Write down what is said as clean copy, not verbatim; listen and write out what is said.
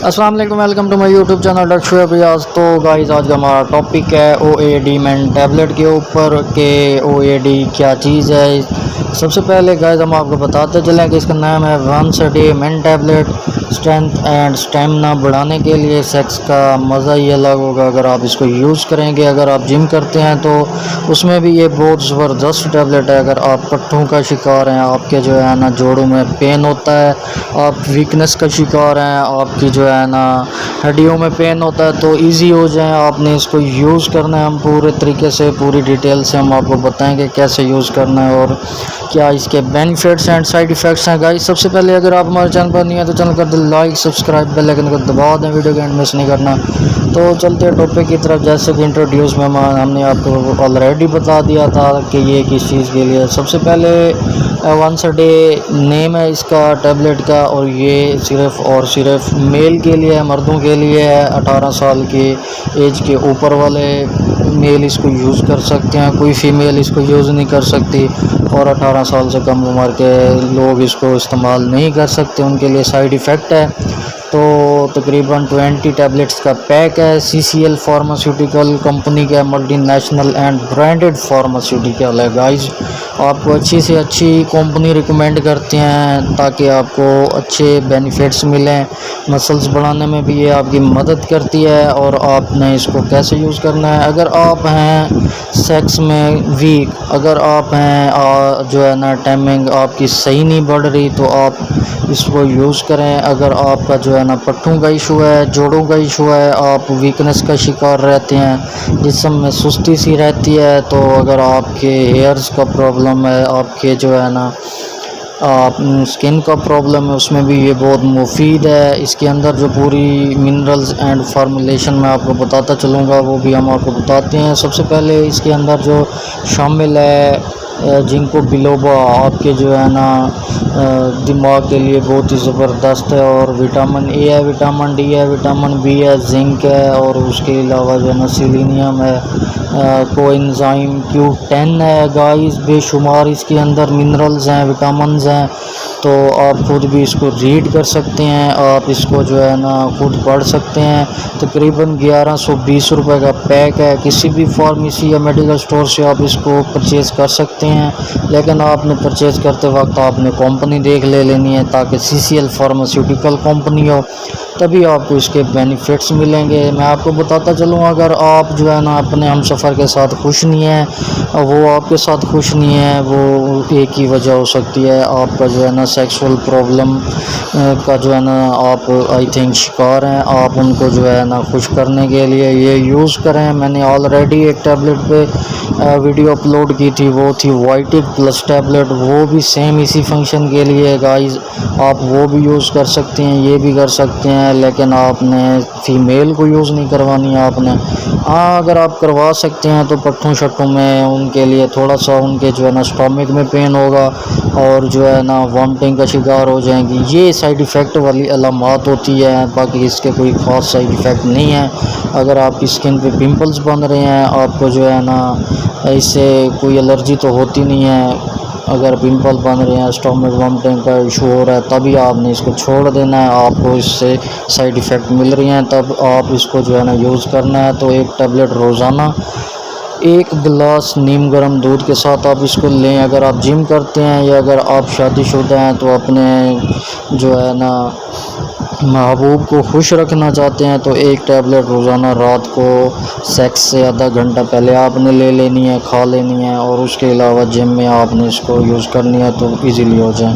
السلام علیکم، welcome to my YouTube channel doctor Shoaib Riaz. تو گائز آج کا ہمارا ٹاپک ہے او اے ڈی مین ٹیبلٹ کے اوپر کہ او اے ڈی کیا چیز ہے۔ سب سے پہلے گائز ہم آپ کو بتاتے چلیں کہ اس کا نام ہے once a day men tablet. Strength and stamina بڑھانے کے لیے سیکس کا مزہ ہی الگ ہوگا اگر آپ اس کو یوز کریں گے۔ اگر آپ جم کرتے ہیں تو اس میں بھی یہ بہت زبردست ٹیبلٹ ہے۔ اگر آپ پٹھوں کا شکار ہیں، آپ کے جو ہے نا جوڑوں میں پین ہوتا ہے، آپ ویکنس کا شکار ہیں، آپ کی جو ہے نا ہڈیوں میں پین ہوتا ہے، تو ایزی ہو جائیں آپ نے اس کو یوز کرنا ہے۔ ہم پورے طریقے سے پوری ڈیٹیل سے ہم آپ کو بتائیں گے کیسے یوز کرنا ہے اور کیا اس کے بینیفٹس اینڈ سائیڈ ایفیکٹس ہیں۔ گائز سب سے پہلے اگر آپ ہمارے چینل پر نہیں ہیں تو چینل کر دیں لائک، سبسکرائب، بیل آئیکن کو دبا دیں، ویڈیو کو اینڈ مس نہیں کرنا۔ تو چلتے ہیں ٹاپک کی طرف۔ جیسے کہ انٹروڈیوس میں ہم نے آپ کو آلریڈی بتا دیا تھا کہ یہ کس چیز کے لیے۔ سب سے پہلے ونس اے ڈے نیم ہے اس کا ٹیبلٹ کا، اور یہ صرف اور صرف میل کے لیے ہے، مردوں کے لیے ہے۔ 18 سال کی ایج کے اوپر والے میل اس کو یوز کر سکتے ہیں، کوئی فیمیل اس کو یوز نہیں کر سکتی، اور 18 سال سے کم عمر کے لوگ اس کو استعمال نہیں کر سکتے، ان کے لیے سائیڈ ایفیکٹ ہے۔ تو تقریباً 20 ٹیبلٹس کا پیک ہے۔ سی سی ایل فارماسیوٹیکل کمپنی کا multi national and branded pharmaceutical ہے۔ گائز آپ کو اچھی سے اچھی کمپنی ریکمینڈ کرتے ہیں تاکہ آپ کو اچھے بینیفٹس ملیں۔ مسلس بڑھانے میں بھی یہ آپ کی مدد کرتی ہے۔ اور آپ نے اس کو کیسے یوز کرنا ہے؟ اگر آپ ہیں سیکس میں ویک، اگر آپ ہیں جو ہے نا ٹائمنگ آپ کی صحیح نہیں بڑھ رہی، تو آپ اس کو یوز کریں۔ اگر آپ کا جو ہے نا پٹھوں کا ایشو ہے، جوڑوں کا ایشو ہے، آپ ویکنس کا شکار رہتے ہیں، جسم میں سستی سی رہتی ہے، تو اگر آپ کے ہیئرز کا پرابلم ہے، آپ کے جو ہے نا سکن کا پرابلم ہے، اس میں بھی یہ بہت مفید ہے۔ اس کے اندر جو پوری منرلز اینڈ فارمولیشن میں آپ کو بتاتا چلوں گا وہ بھی ہم آپ کو بتاتے ہیں۔ سب سے پہلے اس کے اندر جو شامل ہے جنکو بلوبا، آپ کے جو ہے نا دماغ کے لیے بہت ہی زبردست ہے، اور وٹامن اے ہے، وٹامن ڈی ہے، وٹامن بی ہے، زنک ہے، اور اس کے علاوہ جو ہے نا سیلینیم ہے، کوانزائم Q10 ہے۔ گائز بے شمار اس کے اندر منرلز ہیں، وٹامنز ہیں، تو آپ خود بھی اس کو ریڈ کر سکتے ہیں، آپ اس کو جو ہے نا خود پڑھ سکتے ہیں۔ تقریباً 1120 روپے کا پیک ہے۔ کسی بھی فارمیسی یا میڈیکل سٹور سے آپ اس کو پرچیز کر سکتے ہیں، لیکن آپ نے پرچیز کرتے وقت آپ نے کمپنی دیکھ لینی ہے تاکہ سی سی ایل فارماسیوٹیکل کمپنی ہو، تبھی آپ کو اس کے بینیفٹس ملیں گے۔ میں آپ کو بتاتا چلوں، اگر آپ جو ہے نا اپنے ہم سفر کے ساتھ خوش نہیں ہیں، وہ آپ کے ساتھ خوش نہیں ہیں، وہ ایک ہی وجہ ہو سکتی ہے، آپ کا جو ہے نا سیکسول پرابلم کا جو ہے نا آپ آئی تھنک شکار ہیں۔ آپ ان کو جو ہے نا خوش کرنے کے لیے یہ یوز کریں۔ میں نے آلریڈی ایک ٹیبلٹ پہ ویڈیو اپلوڈ کی تھی، وہ تھی وائٹک پلس ٹیبلٹ، وہ بھی سیم اسی فنکشن کے لیے۔ گائز آپ وہ بھی یوز کر سکتے ہیں، یہ بھی کر سکتے ہیں، لیکن آپ نے فیمیل کو یوز نہیں کروانی ہے آپ نے۔ ہاں اگر آپ کروا سکتے ہیں تو پٹھوں شٹھوں میں ان کے لیے تھوڑا سا ان کے جو ہے نا اسٹامک میں پین ہوگا، اور جو ہے نا وامٹنگ کا شکار ہو جائیں گی، یہ سائیڈ ایفیکٹ والی علامات ہوتی ہے، باقی اس کے کوئی خاص سائیڈ ایفیکٹ نہیں ہے۔ اگر آپ کی سکن پہ پمپلز بن رہے ہیں، آپ کو جو ہے نا اس سے کوئی الرجی تو ہوتی نہیں ہے، اگر پمپل بن رہے ہیں، اسٹامک وامٹنگ کا ایشو ہو رہا ہے، تبھی آپ نے اس کو چھوڑ دینا ہے۔ آپ کو اس سے سائیڈ ایفیکٹ مل رہی ہیں تب آپ اس کو جو ہے نا یوز کرنا ہے۔ تو ایک ٹیبلٹ روزانہ 1 گلاس نیم گرم دودھ کے ساتھ آپ اس کو لیں۔ اگر آپ جم کرتے ہیں یا اگر آپ شادی شدہ ہیں تو اپنے جو ہے نا محبوب کو خوش رکھنا چاہتے ہیں، تو ایک ٹیبلٹ روزانہ رات کو سیکس سے آدھا گھنٹہ پہلے آپ نے لے لینی ہے، کھا لینی ہے، اور اس کے علاوہ جم میں آپ نے اس کو یوز کرنی ہے تو ایزیلی ہو جائیں۔